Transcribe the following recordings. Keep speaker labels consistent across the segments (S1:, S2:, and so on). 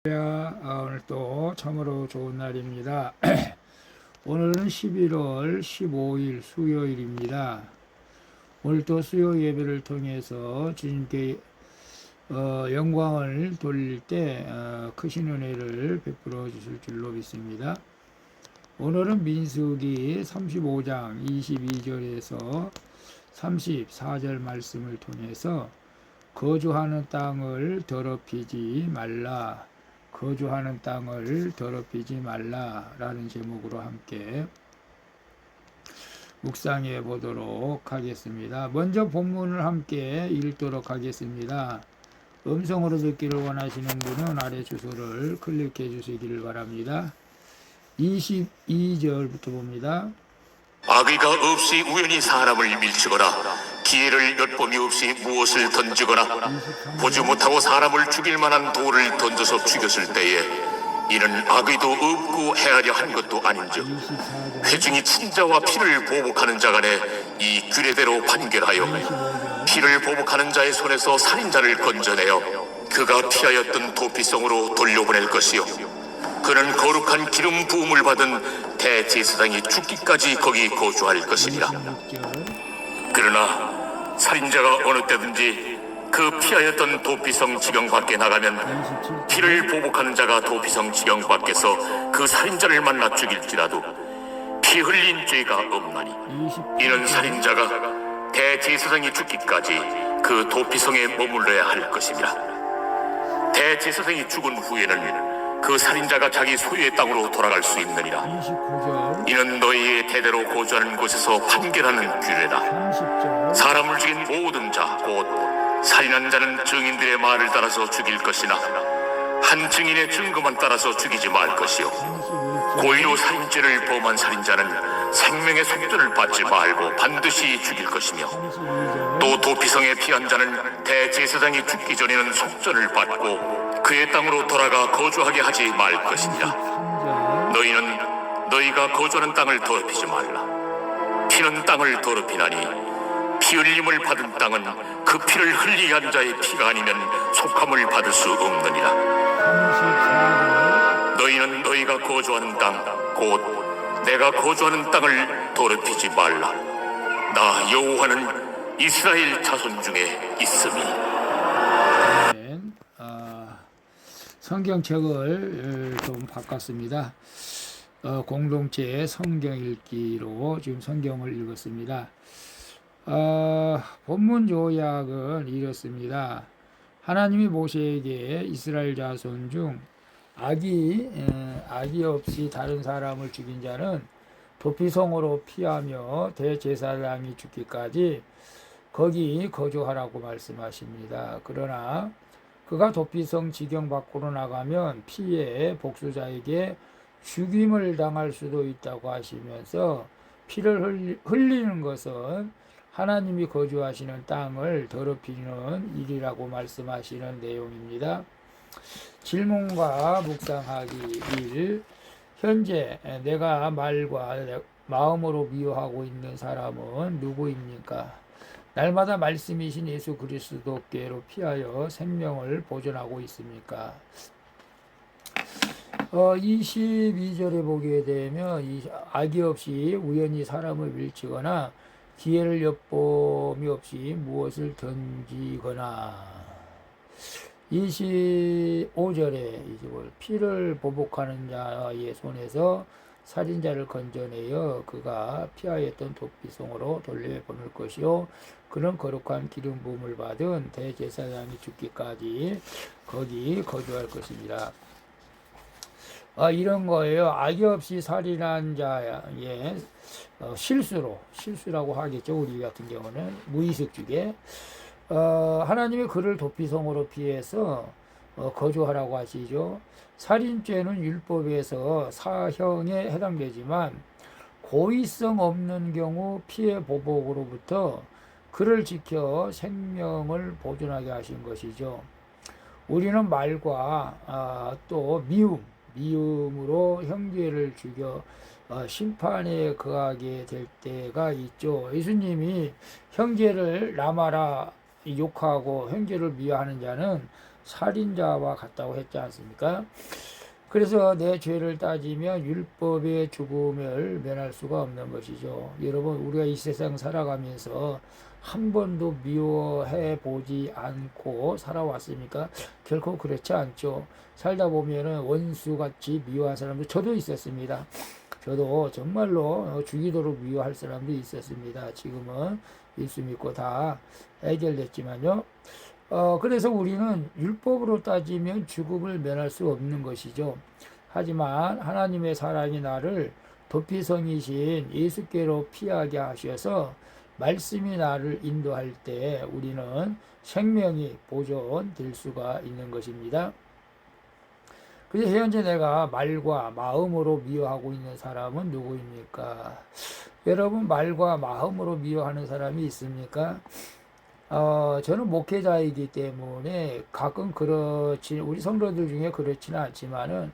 S1: 오늘 또 참으로 좋은 날입니다. 오늘은 11월 15일 수요일입니다. 오늘 또 수요 예배를 통해서 주님께 영광을 돌릴 때 크신 은혜를 베풀어 주실 줄로 믿습니다. 오늘은 민수기 35장 22절에서 34절 말씀을 통해서 거주하는 땅을 더럽히지 말라, 거주하는 땅을 더럽히지 말라라는 제목으로 함께 묵상해 보도록 하겠습니다. 먼저 본문을 함께 읽도록 하겠습니다. 음성으로 듣기를 원하시는 분은 아래 주소를 클릭해 주시기를 바랍니다. 22절부터 봅니다.
S2: 악의가 없이 우연히 사람을 밀치거나 기회를 엿봄이 없이 무엇을 던지거나 보지 못하고 사람을 죽일 만한 돌을 던져서 죽였을 때에 이는 악의도 없고 헤아려 한 것도 아닌즉 회중이 친자와 피를 보복하는 자 간에 이 규례대로 판결하여 피를 보복하는 자의 손에서 살인자를 건져내어 그가 피하였던 도피성으로 돌려보낼 것이요 그는 거룩한 기름 부음을 받은 대제사장이 죽기까지 거기 거주할 것이니라. 그러나 살인자가 어느 때든지 그 피하였던 도피성 지경 밖에 나가면 피를 보복하는 자가 도피성 지경 밖에서 그 살인자를 만나 죽일지라도 피 흘린 죄가 없나니 이는 살인자가 대제사장이 죽기까지 그 도피성에 머물러야 할 것입니다. 대제사장이 죽은 후에는 그 살인자가 자기 소유의 땅으로 돌아갈 수 있느니라. 이는 너희의 대대로 거주하는 곳에서 판결하는 규례다. 사람을 죽인 모든 자, 곧 살인한 자는 증인들의 말을 따라서 죽일 것이나 한 증인의 증거만 따라서 죽이지 말 것이요 고의로 살인죄를 범한 살인자는 생명의 속전을 받지 말고 반드시 죽일 것이며 또 도피성에 피한 자는 대제사장이 죽기 전에는 속전을 받고 그의 땅으로 돌아가 거주하게 하지 말 것이니라. 너희는 너희가 거주하는 땅을 더럽히지 말라. 피는 땅을 더럽히나니 피 흘림을 받은 땅은 그 피를 흘리한 자의 피가 아니면 속함을 받을 수 없느니라. 너희는 너희가 거주하는 땅, 곧 내가 거주하는 땅을 더럽히지 말라. 나 여호와는 이스라엘 자손 중에 있음이.
S1: 성경책을 좀 바꿨습니다. 공동체 성경 읽기로 지금 성경을 읽었습니다. 본문 요약은 이렇습니다. 하나님이 모세에게 이스라엘 자손 중 악이 없이 다른 사람을 죽인 자는 도피성으로 피하며 대제사장이 죽기까지 거기 거주하라고 말씀하십니다. 그러나 그가 도피성 지경 밖으로 나가면 피해 복수자에게 죽임을 당할 수도 있다고 하시면서 피를 흘리는 것은 하나님이 거주하시는 땅을 더럽히는 일이라고 말씀하시는 내용입니다. 질문과 묵상하기 1. 현재 내가 말과 마음으로 미워하고 있는 사람은 누구입니까? 날마다 말씀이신 예수 그리스도께로 피하여 생명을 보존하고 있습니까? 22절에 보게 되면 악의 없이 우연히 사람을 밀치거나 기회를 엿봄이 없이 무엇을 던지거나 25절에 피를 보복하는 자의 손에서 살인자를 건져내어 그가 피하였던 도피성으로 돌려보낼 것이요 그는 거룩한 기름 부음을 받은 대제사장이 죽기까지 거기 거주할 것입니다. 이런 거예요. 악의 없이 살인한 자의 실수라고 하겠죠. 우리 같은 경우는 무의식 중에 하나님이 그를 도피성으로 피해서 거주하라고 하시죠. 살인죄는 율법에서 사형에 해당되지만 고의성 없는 경우 피해 보복으로부터 그를 지켜 생명을 보존하게 하신 것이죠. 우리는 말과 또 미움으로 형제를 죽여 심판에 거하게 될 때가 있죠. 예수님이 형제를 남아라 욕하고 형제를 미워하는 자는 살인자와 같다고 했지 않습니까? 그래서 내 죄를 따지면 율법의 죽음을 면할 수가 없는 것이죠. 여러분, 우리가 이 세상 살아가면서 한 번도 미워해 보지 않고 살아왔습니까? 결코 그렇지 않죠. 살다 보면은 원수같이 미워한 사람도 저도 있었습니다. 저도 정말로 죽이도록 미워할 사람도 있었습니다. 지금은 예수 믿고 다 해결됐지만요. 그래서 우리는 율법으로 따지면 죽음을 면할 수 없는 것이죠. 하지만 하나님의 사랑이 나를 도피성이신 예수께로 피하게 하셔서 말씀이 나를 인도할 때 우리는 생명이 보존될 수가 있는 것입니다. 그래서 현재 내가 말과 마음으로 미워하고 있는 사람은 누구입니까? 여러분, 말과 마음으로 미워하는 사람이 있습니까? 저는 목회자이기 때문에 가끔 우리 성도들 중에 그렇지는 않지만은,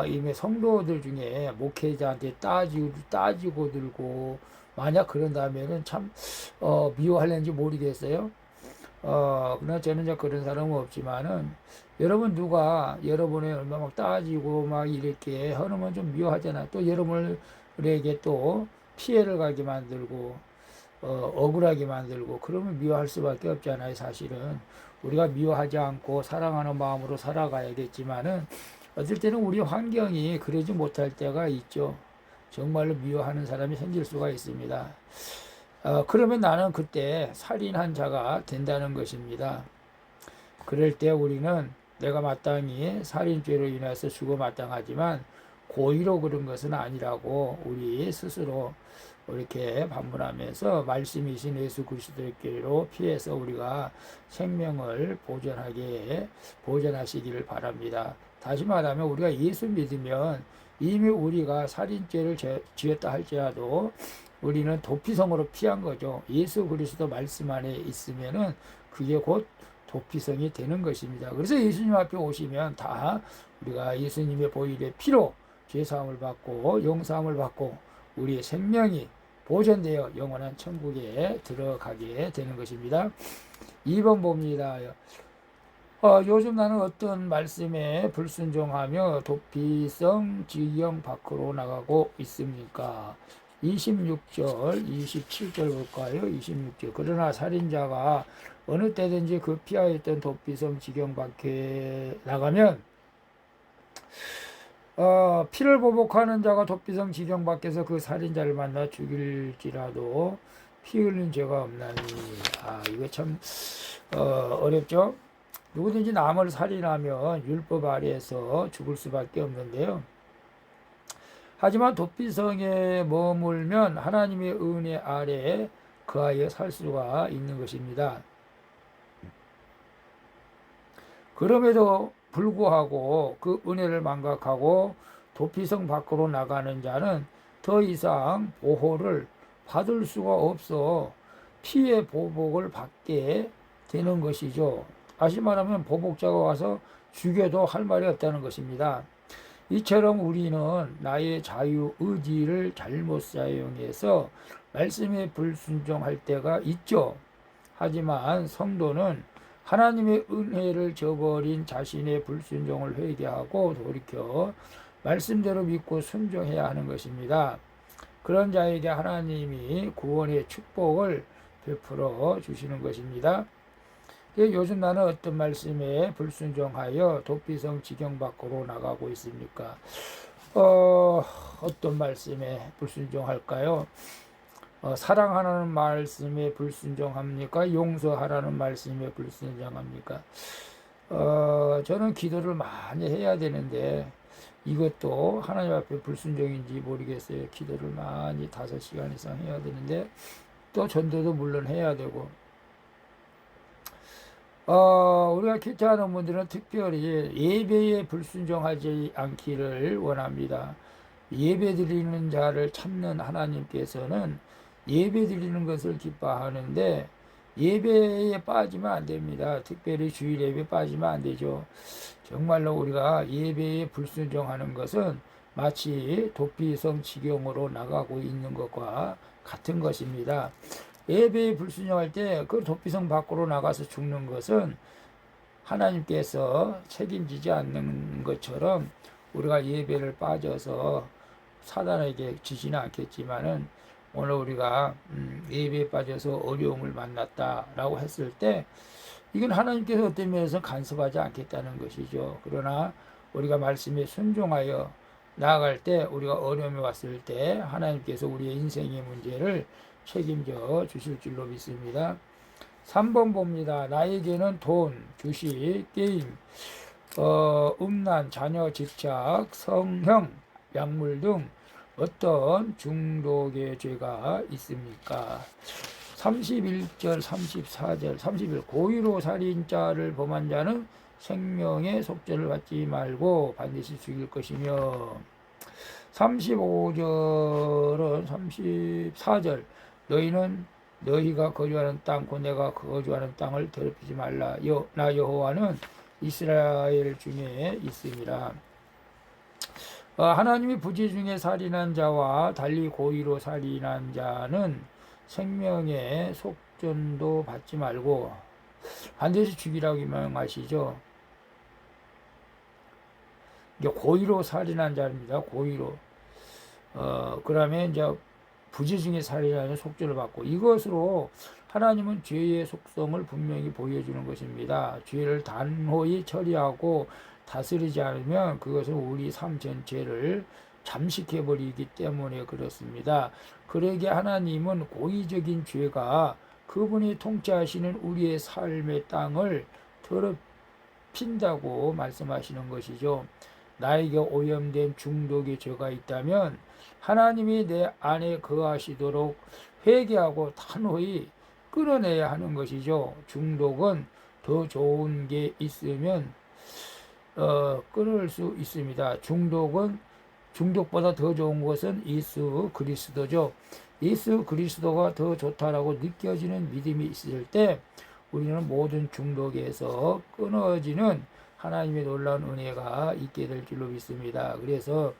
S1: 이미 성도들 중에 목회자한테 따지고 들고, 만약 그런다면은 참, 미워하려는지 모르겠어요. 그러나 저는 이제 그런 사람은 없지만은, 여러분 누가 여러분의 얼마 막 따지고 막 이렇게 하면 좀 미워하잖아요. 또 여러분에게 또 피해를 가게 만들고, 억울하게 만들고 그러면 미워할 수밖에 없잖아요. 사실은 우리가 미워하지 않고 사랑하는 마음으로 살아가야겠지만은 어떨 때는 우리 환경이 그러지 못할 때가 있죠. 정말로 미워하는 사람이 생길 수가 있습니다. 그러면 나는 그때 살인한 자가 된다는 것입니다. 그럴 때 우리는 내가 마땅히 살인죄로 인해서 죽어 마땅하지만 고의로 그런 것은 아니라고 우리 스스로 이렇게 반문하면서 말씀이신 예수 그리스도께로 피해서 우리가 생명을 보존하시기를 바랍니다. 다시 말하면 우리가 예수 믿으면 이미 우리가 살인죄를 지었다 할지라도 우리는 도피성으로 피한 거죠. 예수 그리스도 말씀 안에 있으면은 그게 곧 도피성이 되는 것입니다. 그래서 예수님 앞에 오시면 다 우리가 예수님의 보혈의 피로 죄사함을 받고 용서함을 받고 우리의 생명이 보존되어 영원한 천국에 들어가게 되는 것입니다. 2번 봅니다. 요즘 나는 어떤 말씀에 불순종하며 도피성 지경 밖으로 나가고 있습니까? 26절, 27절 볼까요? 26절. 그러나 살인자가 어느 때든지 그 피하였던 도피성 지경 밖에 나가면 피를 보복하는 자가 도피성 지경 밖에서 그 살인자를 만나 죽일지라도 피 흘린 죄가 없나니. 이거 참 어렵죠? 누구든지 남을 살인하면 율법 아래에서 죽을 수밖에 없는데요. 하지만 도피성에 머물면 하나님의 은혜 아래 그하여 살 수가 있는 것입니다. 그럼에도 불구하고 그 은혜를 망각하고 도피성 밖으로 나가는 자는 더 이상 보호를 받을 수가 없어 피해 보복을 받게 되는 것이죠. 다시 말하면 보복자가 와서 죽여도 할 말이 없다는 것입니다. 이처럼 우리는 나의 자유 의지를 잘못 사용해서 말씀에 불순종할 때가 있죠. 하지만 성도는 하나님의 은혜를 저버린 자신의 불순종을 회개하고 돌이켜 말씀대로 믿고 순종해야 하는 것입니다. 그런 자에게 하나님이 구원의 축복을 베풀어 주시는 것입니다. 요즘 나는 어떤 말씀에 불순종하여 도피성 지경 밖으로 나가고 있습니까? 어떤 말씀에 불순종할까요? 사랑하라는 말씀에 불순종합니까? 용서하라는 말씀에 불순종합니까? 저는 기도를 많이 해야 되는데 이것도 하나님 앞에 불순종인지 모르겠어요. 기도를 많이 5시간 이상 해야 되는데 또 전도도 물론 해야 되고 우리가 기도하는 분들은 특별히 예배에 불순종하지 않기를 원합니다. 예배 드리는 자를 찾는 하나님께서는 예배 드리는 것을 기뻐하는데 예배에 빠지면 안 됩니다. 특별히 주일 예배에 빠지면 안 되죠. 정말로 우리가 예배에 불순종하는 것은 마치 도피성 지경으로 나가고 있는 것과 같은 것입니다. 예배에 불순종할 때 그 도피성 밖으로 나가서 죽는 것은 하나님께서 책임지지 않는 것처럼 우리가 예배를 빠져서 사단에게 지지는 않겠지만은 오늘 우리가 예배에 빠져서 어려움을 만났다라고 했을 때 이건 하나님께서 어떤 면에서 간섭하지 않겠다는 것이죠. 그러나 우리가 말씀에 순종하여 나아갈 때 우리가 어려움이 왔을 때 하나님께서 우리의 인생의 문제를 책임져 주실 줄로 믿습니다. 3번 봅니다. 나에게는 돈, 주식, 게임, 음란, 자녀, 집착, 성형, 약물 등 어떤 중독의 죄가 있습니까? 31절, 34절, 31 고의로 살인자를 범한 자는 생명의 속죄를 받지 말고 반드시 죽일 것이며 35절은 34절 너희는 너희가 거주하는 땅 곧 내가 거주하는 땅을 더럽히지 말라 나 여호와는 이스라엘 중에 있음이라. 하나님이 부지 중에 살인한 자와 달리 고의로 살인한 자는 생명의 속전도 받지 말고 반드시 죽이라고 명하시죠. 이게 고의로 살인한 자입니다. 고의로. 그러면 이제 부지 중에 살인하는 속죄를 받고 이것으로 하나님은 죄의 속성을 분명히 보여주는 것입니다. 죄를 단호히 처리하고 다스리지 않으면 그것은 우리 삶 전체를 잠식해버리기 때문에 그렇습니다. 그러기에 하나님은 고의적인 죄가 그분이 통치하시는 우리의 삶의 땅을 더럽힌다고 말씀하시는 것이죠. 나에게 오염된 중독의 죄가 있다면 하나님이 내 안에 거하시도록 회개하고 단호히 끊어내야 하는 것이죠. 중독은 더 좋은 게 있으면 끊을 수 있습니다. 중독보다 더 좋은 것은 예수 그리스도죠. 예수 그리스도가 더 좋다라고 느껴지는 믿음이 있을 때 우리는 모든 중독에서 끊어지는 하나님의 놀라운 은혜가 있게 될 줄로 믿습니다. 그래서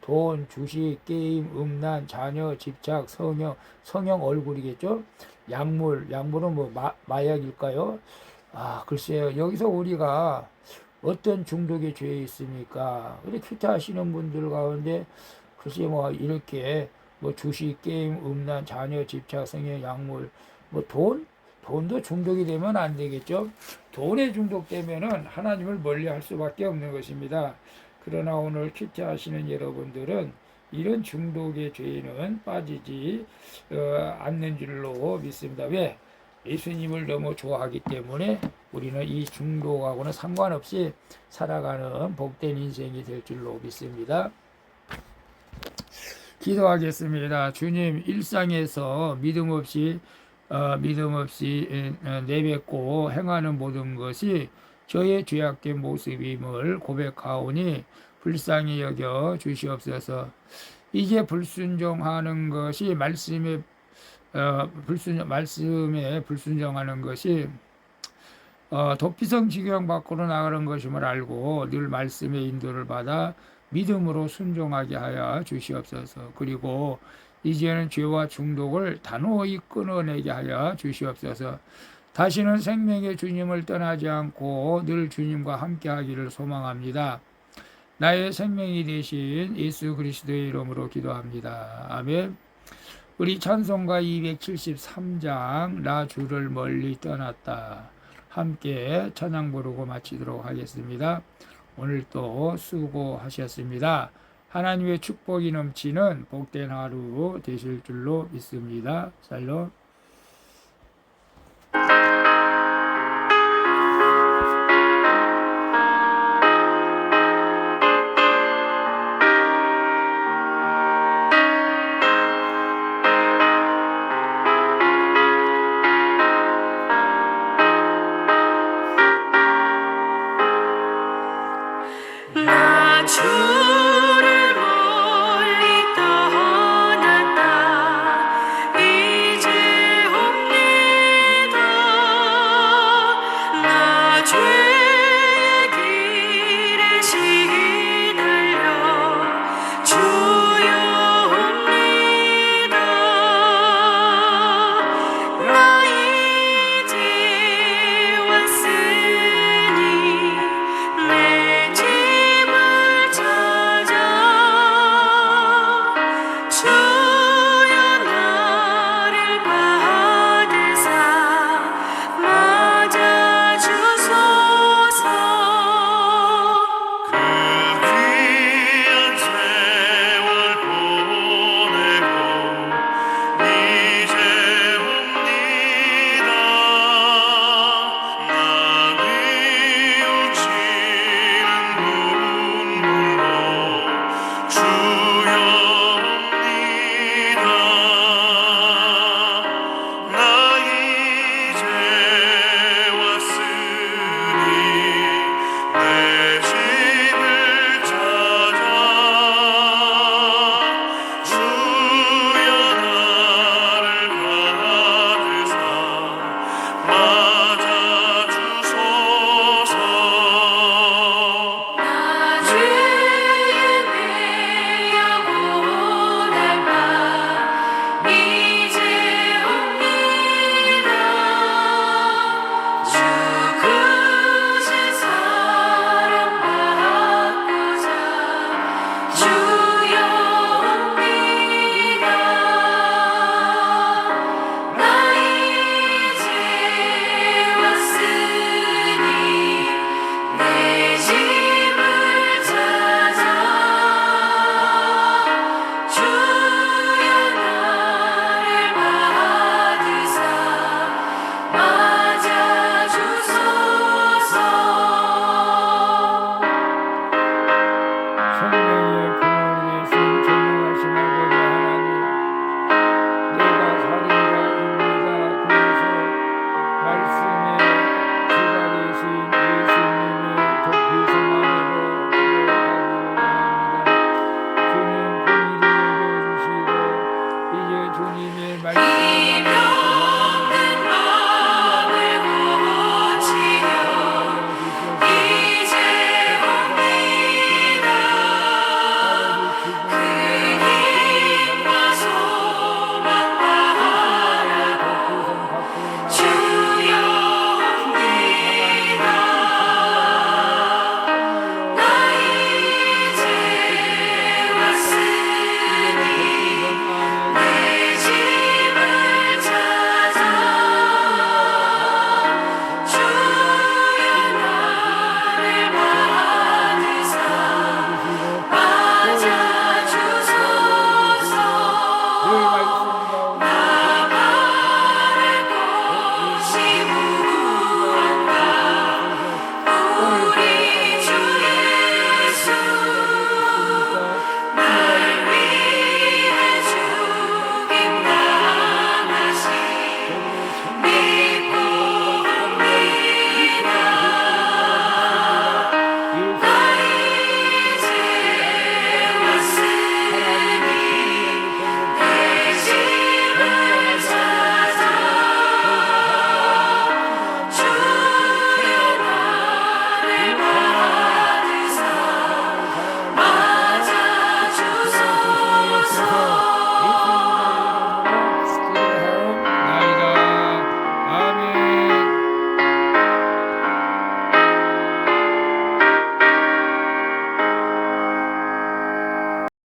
S1: 돈, 주식, 게임, 음란, 자녀, 집착, 성형 얼굴이겠죠. 약물은 뭐 마약일까요? 글쎄요. 여기서 우리가 어떤 중독의 죄에 있습니까? 근데 큐티 하시는 분들 가운데 글쎄 뭐 이렇게 뭐 주식, 게임, 음란, 자녀, 집착, 성형, 약물, 뭐 돈도 중독이 되면 안 되겠죠. 돈에 중독되면은 하나님을 멀리할 수밖에 없는 것입니다. 그러나 오늘 큐티 하시는 여러분들은 이런 중독의 죄에는 빠지지 않는 줄로 믿습니다. 왜? 예수님을 너무 좋아하기 때문에 우리는 이 중독하고는 상관없이 살아가는 복된 인생이 될 줄로 믿습니다. 기도하겠습니다. 주님, 일상에서 믿음 없이 내뱉고 행하는 모든 것이 저의 죄악된 모습임을 고백하오니 불쌍히 여겨 주시옵소서. 이제 불순종하는 것이 말씀에 불순종하는 것이 도피성 지경 밖으로 나가는 것임을 알고 늘 말씀의 인도를 받아 믿음으로 순종하게 하여 주시옵소서. 그리고 이제는 죄와 중독을 단호히 끊어내게 하여 주시옵소서. 다시는 생명의 주님을 떠나지 않고 늘 주님과 함께하기를 소망합니다. 나의 생명이 되신 예수 그리스도의 이름으로 기도합니다. 아멘. 우리 찬송가 273장 나 주를 멀리 떠났다 함께 찬양 부르고 마치도록 하겠습니다. 오늘도 수고하셨습니다. 하나님의 축복이 넘치는 복된 하루 되실 줄로 믿습니다. 샬롬.
S3: 나 주